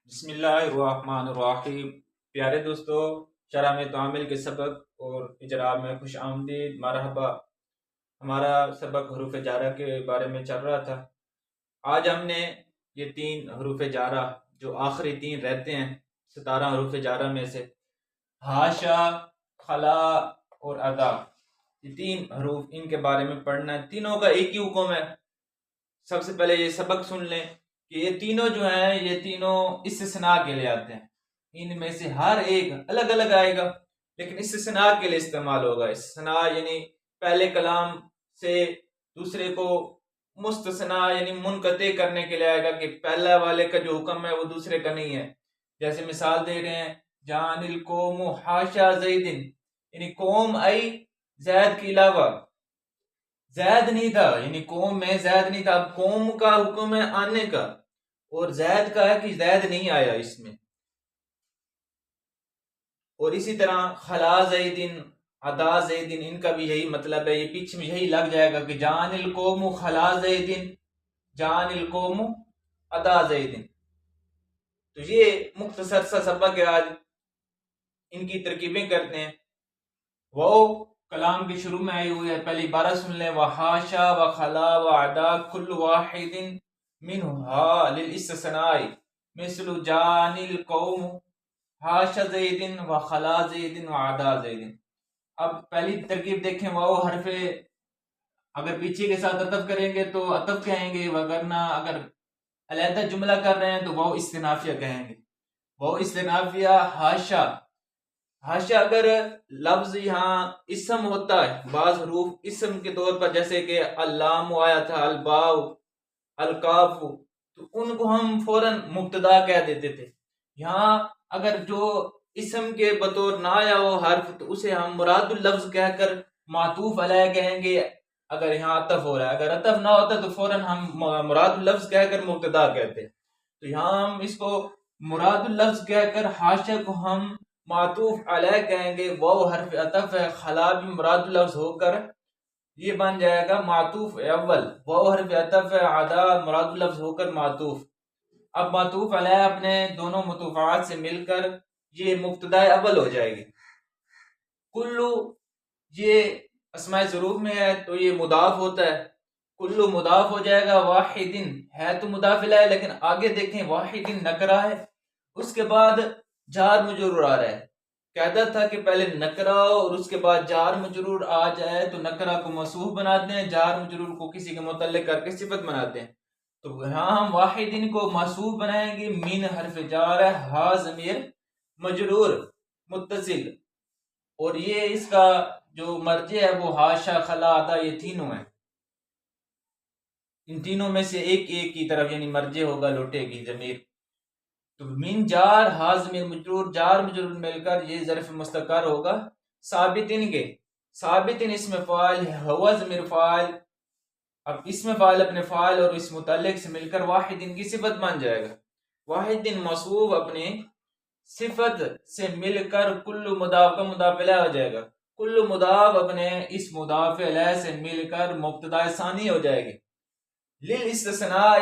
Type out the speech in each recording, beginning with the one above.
بسم اللہ الرحمن الرحیم۔ پیارے دوستو، شرح میں تعامل کے سبق اور اجراء میں خوش آمدید، مرحبا۔ ہمارا سبق حروف جارہ کے بارے میں چل رہا تھا۔ آج ہم نے یہ 3 حروف جارہ جو آخری 3 رہتے ہیں 17 حروف جارہ میں سے، حاشا، خلا اور ادا، یہ 3 حروف ان کے بارے میں پڑھنا ہے۔ تینوں کا ایک ہی حکم ہے۔ سب سے پہلے یہ سبق سن لیں کہ یہ تینوں جو ہیں یہ تینوں استثناء کے لیے آتے ہیں۔ ان میں سے ہر ایک الگ الگ آئے گا لیکن استثناء کے لیے استعمال ہوگا۔ استثناء یعنی پہلے کلام سے دوسرے کو مستثنا یعنی منقطع کرنے کے لیے آئے گا کہ پہلا والے کا جو حکم ہے وہ دوسرے کا نہیں ہے۔ جیسے مثال دے رہے ہیں، جان القوم حاشا زیدن، یعنی قوم آئی زید کے علاوہ، زید نہیں تھا، یعنی قوم میں زید نہیں تھا۔ اب قوم کا حکم ہے آنے کا اور زید کا ہے کہ زید نہیں آیا اس میں۔ اور اسی طرح خلا زیدن، ادا زیدن، ان کا بھی یہی مطلب ہے، یہ پیچھے میں یہی لگ جائے گا کہ جان القوم خلا زیدن، جان القوم ادا زیدن۔ تو یہ مختصر سا سبق ہے، آج ان کی ترکیبیں کرتے ہیں۔ وہ کلام کے شروع میں آئی ہوئی ہے، پہلی عبارت سن لیں، وحاشا وخلا وعدا کل واحد منها للاستثناء مثل جان القوم حاشا زیدن وخلا زیدن وعدا زیدن۔ اب پہلی ترکیب دیکھیں، وہ حرف اگر پیچھے کے ساتھ عطف کریں گے تو عطف کہیں گے، وگرنہ اگر علیحدہ جملہ کر رہے ہیں تو وہ استنافیہ کہیں گے۔ وہ استنافیہ حاشا، حاشا اگر لفظ یہاں اسم ہوتا ہے، بعض حروف اسم کے طور پر جیسے کہ اللام آیا تھا، الباء، الکاف، تو ان کو ہم فوراً مبتدا کہہ دیتے تھے۔ یہاں اگر جو اسم کے بطور نہ آیا ہو حرف تو اسے ہم مراد اللفظ کہہ کر معطوف علیہ کہیں گے اگر یہاں عطف ہو رہا ہے۔ اگر عطف نہ ہوتا تو فوراً ہم مراد اللفظ کہہ کر مبتدا کہتے۔ تو یہاں ہم اس کو مراد اللفظ کہہ کر حاشا کو ہم معطوف علیہ کہیں گے، وہ حرف عطف ہے، خلا بھی مراد اللفظ ہو کر یہ بن جائے گا معطوف اول، وہ حرف عطف ہے، عدا مراد اللفظ ہو کر معطوف۔ اب معطوف علیہ اپنے دونوں مطوفات سے مل کر یہ مبتدا اول ہو جائے گی۔ کلو یہ اسماء ظروف میں ہے تو یہ مضاف ہوتا ہے، کلو مضاف ہو جائے گا، واحدن ہے تو مضاف الیہ لیکن آگے دیکھیں واحدن نکرہ ہے، اس کے بعد جار مجرور آ رہا ہے۔ قاعدہ تھا کہ پہلے نکرہ اور اس کے بعد جار مجرور آ جائے تو نکرہ کو موصوف بناتے ہیں، جار مجرور کو کسی کے متعلق کر کے صفت بناتے ہیں۔ تو یہاں ہم واحدن کو موصوف بنائیں گے، من حرف جار ہے، ہا ضمیر مجرور متصل، اور یہ اس کا جو مرجع ہے وہ حاشا خلا ادا یہ تینوں ہیں۔ ان تینوں میں سے ایک کی طرف یعنی مرجع ہوگا، لوٹے گی ضمیر۔ تو من جار ہا ضمیر مجرور، جار مجرور مل کر یہ ظرف مستقر ہوگا ثابتن کے، ثابتن اسم فاعل ہے، ہوا ضمیر فاعل۔ اب اسم فاعل اپنے فاعل اور اس متعلق سے مل کر واحدن کی صفت بن جائے گا۔ واحدن موصوف اپنے صفت سے مل کر کل مضاف کا مضاف الیہ ہو جائے گا، کل مضاف اپنے اس مضاف الیہ سے مل کر مبتدا ثانی ہو جائے گی۔ للاستثناء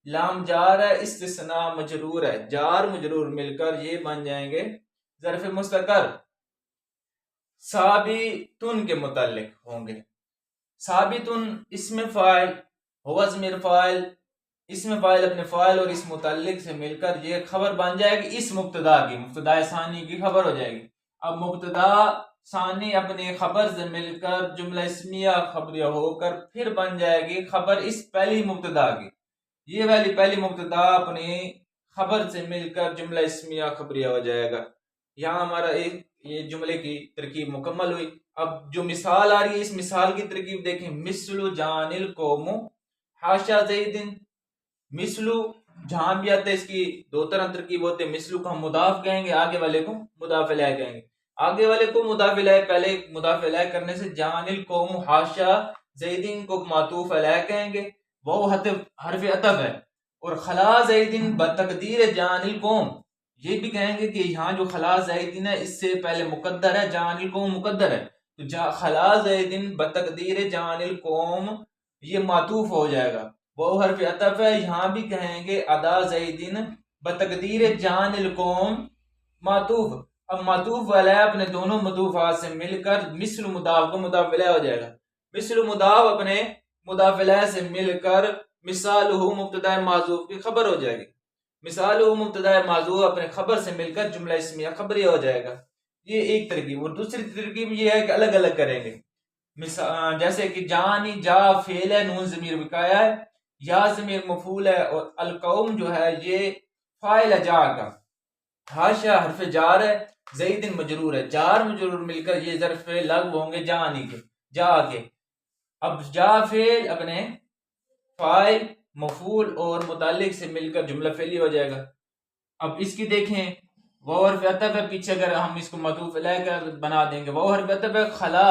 لام جار ہے، استثناء مجرور ہے، جار مجرور مل کر یہ بن جائیں گے ظرف مستقر ثابتن کے متعلق ہوں گے۔ ثابتن اسم فاعل، ہوا ضمیر فاعل، اسم فاعل اپنے فاعل اور اس متعلق سے مل کر یہ خبر بن جائے گی اس مبتدا کی، مبتدا ثانی کی خبر ہو جائے گی۔ اب مبتدا ثانی اپنے خبر سے مل کر جملہ اسمیہ خبریہ ہو کر پھر بن جائے گی خبر اس پہلی مبتدا کی، یہ والی پہلی مبتدا اپنی خبر سے مل کر جملہ اسمیہ خبریہ ہو جائے گا۔ یہاں ہمارا ایک یہ جملے کی ترکیب مکمل ہوئی۔ اب جو مثال آ رہی ہے اس مثال کی ترکیب دیکھیں، مثل جان القوم حاشا زیدن، مثلو جہاں بھی آتا ہے اس کی 2 طرح ترکیب ہوتے ہیں، مثلو کو ہم مضاف کہیں گے، آگے والے کو مضاف الیہ کہیں گے۔ آگے والے کو مضاف الیہ، پہلے مضاف الیہ کرنے سے جان القوم حاشا زیدن کو معطوف الیہ کہیں گے، وہ حرف عطف ہے، اور خلا زیدن بتقدیر جان القوم یہ بھی کہیں گے کہ یہاں جو خلا زیدن ہے اس سے پہلے مقدر ہے، جان القوم مقدر ہے، تو خلا زیدن بتقدیر جان القوم یہ معطوف ہو جائے گا، وہ حرف عطف ہے۔ یہاں بھی کہیں گے ادا زیدن بتقدیر جان القوم معطوف، اب معطوف والا ہے اپنے دونوں مضافات سے مل کر مثل مضاف کو مضاف الیہ ہو جائے گا، مثل مضاف اپنے مضاف الیہ سے مل کر مثالہ مبتدا معذوف کی خبر ہو جائے گی، مثالہ مبتدا معذوف اپنے خبر سے مل کر جملہ اسمیہ خبریہ ہو جائے گا، یہ ایک ترکیب۔ اور دوسری ترکیب یہ ہے کہ الگ الگ کریں گے، جیسے کہ جانی جا فعل ہے، نون ضمیر وقایا ہے، یا ضمیر مفعول ہے، اور القوم جو ہے یہ فاعل ہے جا کا، حاشا حرف جار ہے، زید مجرور ہے، جار مجرور مل کر یہ ظرف لغو ہوں گے جانی کے، جا کے۔ اب جا فعل اپنے فاعل مفعول اور متعلق سے مل کر جملہ فعلی ہو جائے گا۔ اب اس کی دیکھیں، وہ حرف عطف ہے، پیچھے اگر ہم اس کو معطوف علیہ کر بنا دیں گے، وہ حرف عطف ہے، خلا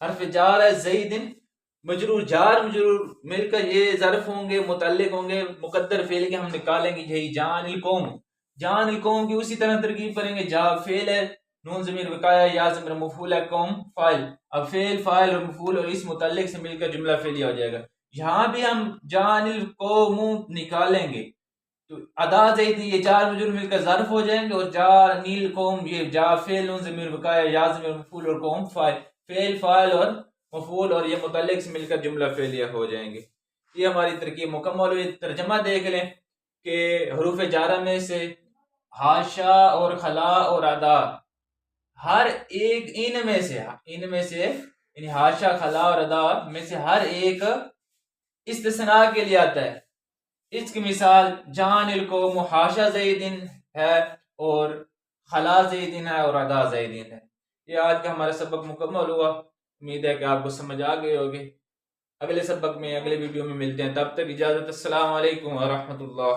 حرف جار ہے، زید مجرور، جار مجرور مل کر یہ ظرف ہوں گے، متعلق ہوں گے مقدر فعل کے، ہم نکالیں گے یہی جان القوم، جان القوم کی اسی طرح ترکیب کریں گے، جا فعل ہے، نون ضمیر وقایا، یا ضمیر مفعول ہے، قوم فاعل، اب فعل فاعل اور مفعول اور اس متعلق سے مل کر جملہ فعلیہ ہو جائے گا۔ یہاں بھی ہم جان القوم نکالیں گے تو ادا زید یہ چار مجرور مل کر ظرف ہو جائیں گے، اور جا نیل قوم یہ جا فعل نون ضمیر وقایا، یا ضمیر مفعول اور قوم فاعل، فعل فاعل اور مفعول اور یہ متعلق سے مل کر جملہ فعلیہ ہو جائیں گے۔ یہ ہماری ترکیب مکمل ہوئی۔ ترجمہ دیکھ لیں کہ حروف جارہ میں سے حاشا اور خلا اور ادا، ہر ایک ان میں سے یعنی حاشا خلا اور ادا میں سے ہر ایک استثناء کے لیے آتا ہے۔ اس کی مثال جان القوم حاشا زیدن ہے، اور خلا زیدن ہے، اور ادا زیدن ہے۔ یہ آج کا ہمارا سبق مکمل ہوا، امید ہے کہ آپ کو سمجھ آ گئے ہوگے۔ اگلے سبق میں اگلے ویڈیو میں ملتے ہیں، تب تک اجازت، السلام علیکم ورحمۃ اللہ۔